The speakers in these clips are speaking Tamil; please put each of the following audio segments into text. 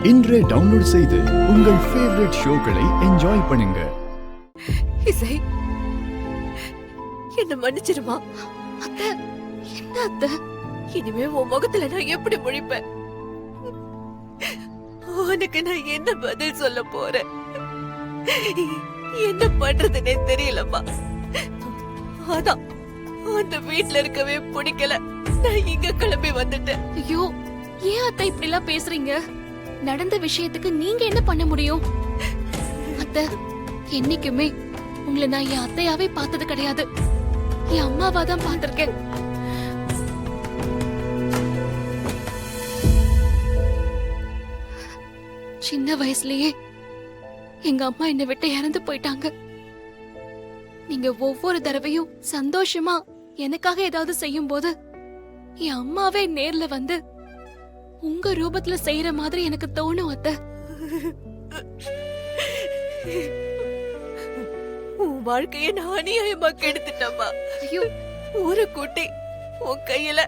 இன்றே டவுன்லோட் செய்து உங்கள் ஃபேவரட் ஷோக்களை என்ஜாய் பண்ணுங்க. இசை, என்ன மன்னிச்சிருமா? அத்தை, என்ன அத்தை? இனிமே உன் முகத்துல நான் எப்படி முழிப்பேன்? உனக்கு நான் என்ன பதில் சொல்ல போறேன்? என்ன பண்றதுன்னே தெரியலம்மா. அதான் அந்த வீட்ல இருக்கவே பிடிக்கல, நான் இங்க கிளம்பி வந்துட்டேன். ஐயோ, ஏன் அத்தை இப்படி எல்லாம் பேசுறீங்க? நடந்த விஷயத்துக்கு நீங்க என்ன பண்ண முடியும்? அத்தை, என்னைக்குமே உங்களை நான் என் அத்தையாவே பார்த்தது கிடையாது, என் அம்மாவா தான் பார்த்திருக்கேன். சின்ன வயசுலயே எங்க அம்மா என்னை விட்டு இறந்து போயிட்டாங்க. நீங்க ஒவ்வொரு தடவையும் சந்தோஷமா எனக்காக ஏதாவது செய்யும் போது என் அம்மாவே நேர்ல வந்து உங்க ரூபத்துல செய்யற மாதிரி எனக்கு தோணும் அத்தை. உன் வாழ்க்கைய நான் அநியாயமா கெடுத்துட்டம்மா. ஐயோ, ஊரை கூட்டி உன் கையில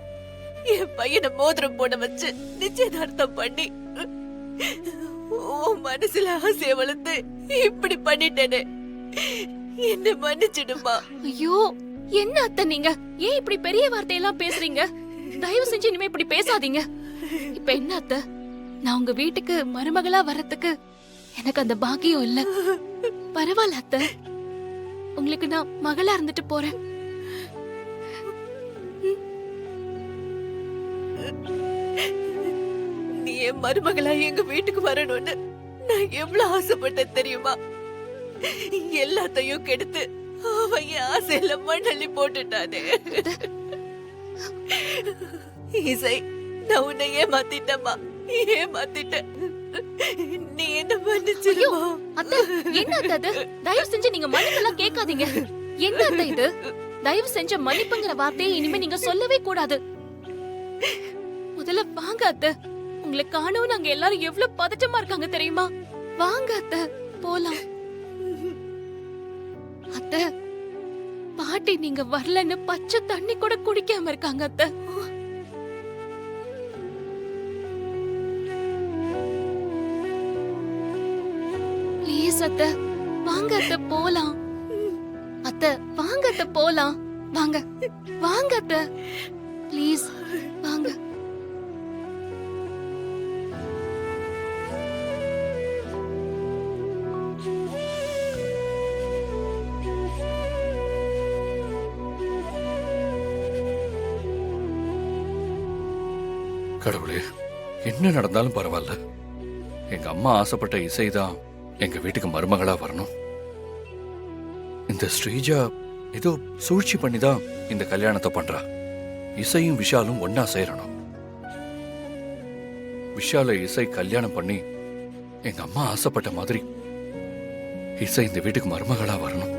என் பையனை மோதிரம் போட வச்சு நிச்சயதார்த்தம் பண்ணி உன் மனசுல ஆசைய வளர்த்து இப்படி பண்ணிட்டேனே, என்ன மன்னிச்சிடுமா. ஐயோ, என்ன அத்தை நீங்க ஏன் இப்படி பெரிய வார்த்தையெல்லாம் பேசுறீங்க? தயவு செஞ்சு இனிமே இப்படி பேசாதீங்க. இப்ப என்ன அத்தை, நான் உங்க வீட்டுக்கு மருமகளா வர்றதுக்கு எனக்கு அந்த பாக்கியம் இல்ல. பரவாயில்ல அத்தை, உங்களுக்கு நான் மகளா இருந்துட்டு போறேன். நீ என் மருமகளா எங்க வீட்டுக்கு வரணும்னு நான் எவ்வளவு ஆசைப்பட்டேன் தெரியுமா? எல்லாத்தையும் கெடுத்து அவன் என் ஆசையில மண்ணள்ளி போட்டுட்டானே. இசை, நான் உன்னை ஏமாத்திட்டமா, ஏமாத்திட்டேன். நீ என்ன மன்னிச்சிருமா? அத்தை, என்ன அத்தை அது? தயவு செஞ்சு நீங்க மன்னிப்பெல்லாம் கேட்காதீங்க. என்ன அத்தை இது? தயவு செஞ்ச மன்னிப்புங்கிற வார்த்தையை இனிமே நீங்க சொல்லவே கூடாது. முதல்ல வாங்க அத்தை, உங்களை காணவும் நாங்க எல்லாரும் எவ்வளவு பதட்டமா இருக்காங்க தெரியுமா? வாங்க அத்தை, போலாம். அத்தை, பாட்டி நீங்க வரலன்னு பச்சை தண்ணி கூட குடிக்காம இருக்காங்க அத்தை. ப்ளீஸ் அத்தை, வாங்க அத்தை, போலாம். அத்தை, வாங்க அத்தை, போலாம். வாங்க வாங்க அத்தை, ப்ளீஸ் வாங்க. கடவுளே, என்ன நடந்தாலும் பரவாயில்ல, எங்க அம்மா ஆசைப்பட்ட இசைதான் எங்க வீட்டுக்கு மருமகளா வரணும். இந்த ஸ்ரீஜா ஏதோ சூழ்ச்சி பண்ணிதான் இந்த கல்யாணத்தை பண்றா. இசையும் விஷாலும் ஒன்னா சேரணும். விஷால இசை கல்யாணம் பண்ணி எங்க அம்மா ஆசைப்பட்ட மாதிரி இசை இந்த வீட்டுக்கு மருமகளா வரணும்.